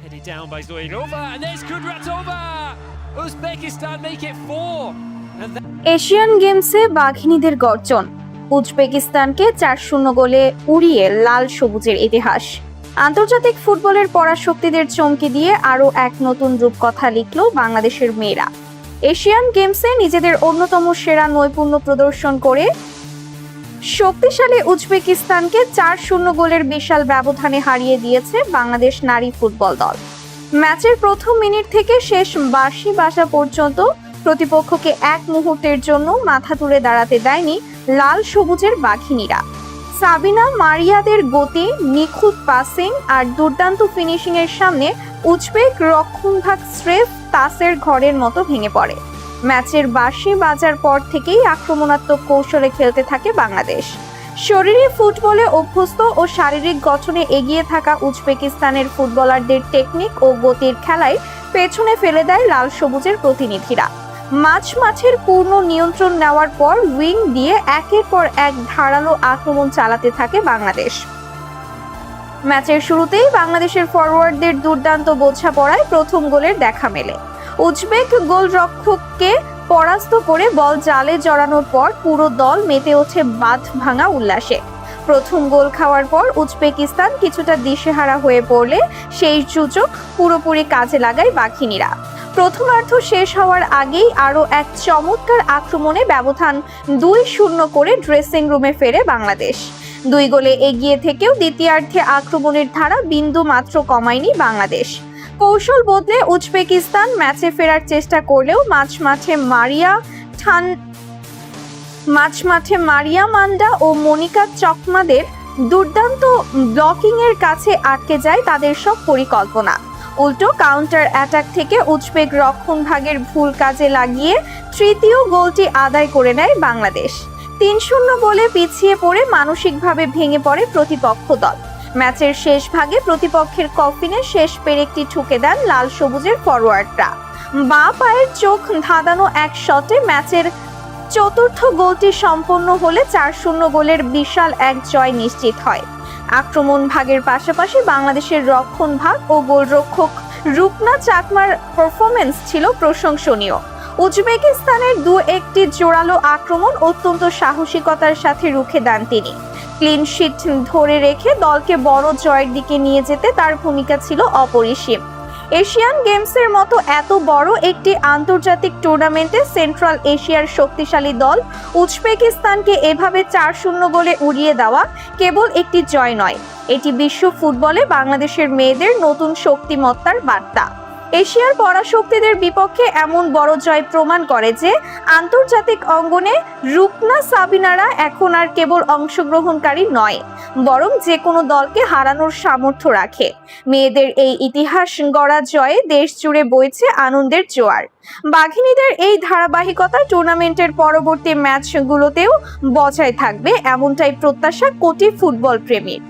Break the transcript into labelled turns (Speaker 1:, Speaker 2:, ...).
Speaker 1: Headed down by Zoyanova, and there's Kudratova! Uzbekistan make it 4. And
Speaker 2: Asian গেমসে বাঘিনীদের গর্জন, উজবেকিস্তানকে 4-0 গোলে উড়িয়ে লাল সবুজের ইতিহাস। আন্তর্জাতিক ফুটবলের পরাশক্তিদের চমকে দিয়ে আরও এক নতুন রূপকথা লিখল বাংলাদেশের মেয়েরা। এশিয়ান গেমসে নিজেদের অন্যতম সেরা নৈপুণ্য প্রদর্শন করে শক্তিশালী উজবেকিস্তানকে 4-0 গোলের বিশাল ব্যবধানে হারিয়ে দিয়েছে বাংলাদেশ নারী ফুটবল দল। ম্যাচের প্রথম মিনিট থেকে শেষ বাঁশি বাজা পর্যন্ত প্রতিপক্ষকে এক মুহূর্তের জন্য মাথা তুলে দাঁড়াতে দেয়নি লাল সবুজের বাঘিনীরা। সাবিনা মারিয়াদের গতি, নিখুঁত পাসিং আর দুর্দান্ত ফিনিশিং এর সামনে উজবেক রক্ষণভাগ স্রেফ তাসের ঘরের মতো ভেঙে পড়ে। ম্যাচের বাঁশি বাজার পর থেকেই আক্রমণাত্মক কৌশলে খেলতে থাকে বাংলাদেশ। শরীরী ফুটবলে অভ্যস্ত ও শারীরিক গঠনে এগিয়ে থাকা উজবেকিস্তানের ফুটবলারদের টেকনিক ও গতির খেলায় পেছনে ফেলে দেয় লাল সবুজের প্রতিনিধিরা। মাঠের পূর্ণ নিয়ন্ত্রণ নেওয়ার পর উইং দিয়ে একের পর এক ধারালো আক্রমণ চালাতে থাকে বাংলাদেশ। ম্যাচের শুরুতেই বাংলাদেশের ফরওয়ার্ডদের দুর্দান্ত বোঝাপড়ায় প্রথম গোলের দেখা মেলে। উজবেক গোলরক্ষককে পরাস্ত করে বল জালে জড়ানোর পর পুরো দল মেতে ওঠে বাঁধ ভাঙা উল্লাসে। প্রথম গোল খাওয়ার পর উজবেকিস্তান কিছুটা দিশেহারা হয়ে পড়লে সেই সুযোগ পুরোপুরি কাজে লাগায় বাঘিনীরা। প্রথমার্ধ শেষ হওয়ার আগেই আরও এক চমৎকার আক্রমণে ব্যবধান 2-0 করে ড্রেসিং রুমে ফেরে বাংলাদেশ। 2 গোলে এগিয়ে থেকেও দ্বিতীয়ার্ধে আক্রমণের ধারা বিন্দু মাত্র কমায়নি বাংলাদেশ। কৌশল বদলে উজবেকিস্তান ম্যাচে ফেরার চেষ্টা করলেও মাঝমাঠে মারিয়া মান্ডা ও মনিকা চকমাদের দুর্দান্ত ব্লকিং এর কাছে আটকে যায় তাদের সব পরিকল্পনা। উল্টো কাউন্টার অ্যাটাক থেকে উজবেক রক্ষণভাগের ভুল কাজে লাগিয়ে তৃতীয় গোলটি আদায় করে নেয় বাংলাদেশ। 3-0 গোলে পিছিয়ে পড়ে মানসিকভাবে ভেঙে পড়ে প্রতিপক্ষ দল। ম্যাচের শেষ ভাগে প্রতিপক্ষের কফিনে শেষ পেরেকটি ঠুকে দেন লাল সবুজের ফরওয়ার্ডরা। বাঁ পায়ের চোখ ধাঁধানো এক শটে ম্যাচের চতুর্থ গোলটি সম্পন্ন হলে 4-0 গোলের বিশাল এক জয় নিশ্চিত হয়। আক্রমণ ভাগের পাশাপাশি বাংলাদেশের রক্ষণ ভাগ ও গোলরক্ষক রুকনা চাকমার পারফরমেন্স ছিল প্রশংসনীয়। উজবেকিস্তানের 2-1টি জোরালো আক্রমণ অত্যন্ত সাহসিকতার সাথে রুখে দেন তিনি। ক্লিন শিট ধরে রেখে দলকে বড় জয়ের দিকে নিয়ে যেতে তার ভূমিকা ছিল অপরিসীম। এশিয়ান গেমসের মতো এত বড় একটি আন্তর্জাতিক টুর্নামেন্টে সেন্ট্রাল এশিয়ার শক্তিশালী দল উজবেকিস্তানকে এভাবে 4-0 গোলে উড়িয়ে দেওয়া কেবল একটি জয় নয়, এটি বিশ্ব ফুটবলে বাংলাদেশের মেয়েদের নতুন শক্তিমত্তার বার্তা। এশিয়ার পরাশক্তিদের বিপক্ষে এমন বড় জয় প্রমাণ করে যে আন্তর্জাতিক অঙ্গনে রুকনা সাবিনারা এখন আর কেবল অংশগ্রহণকারী নয়, বরং যে কোনো দলকে হারানোর সামর্থ্য রাখে। মেয়েদের এই ইতিহাস গড়া জয়ে দেশ জুড়ে বইছে আনন্দের জোয়ার। বাঘিনীদের এই ধারাবাহিকতা টুর্নামেন্টের পরবর্তী ম্যাচগুলোতেও বজায় থাকবে, এমনটাই প্রত্যাশা কোটি ফুটবল প্রেমীর।